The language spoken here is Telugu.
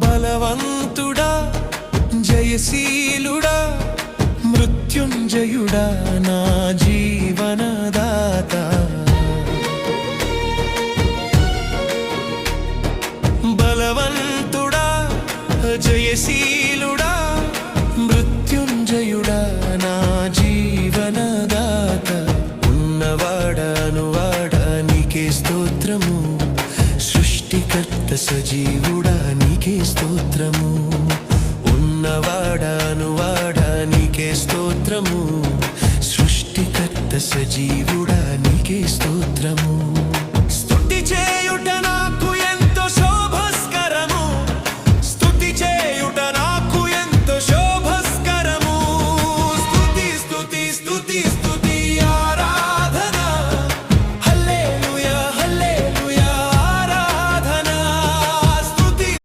బలవంతుడా జయశీలుడా మృత్యుంజయుడా నా జీవనదాత బలవంతుడా జయశీలుడా మృత్యుంజయుడా నా జీవనదాత ఉన్నవాడా నీకే స్తోత్రము సృష్టికర్త సజీవుడా నీకే స్తోత్రము ఉన్నవాడా నీకే స్తోత్రము సృష్టికర్త సజీవుడా నీకే స్తోత్రము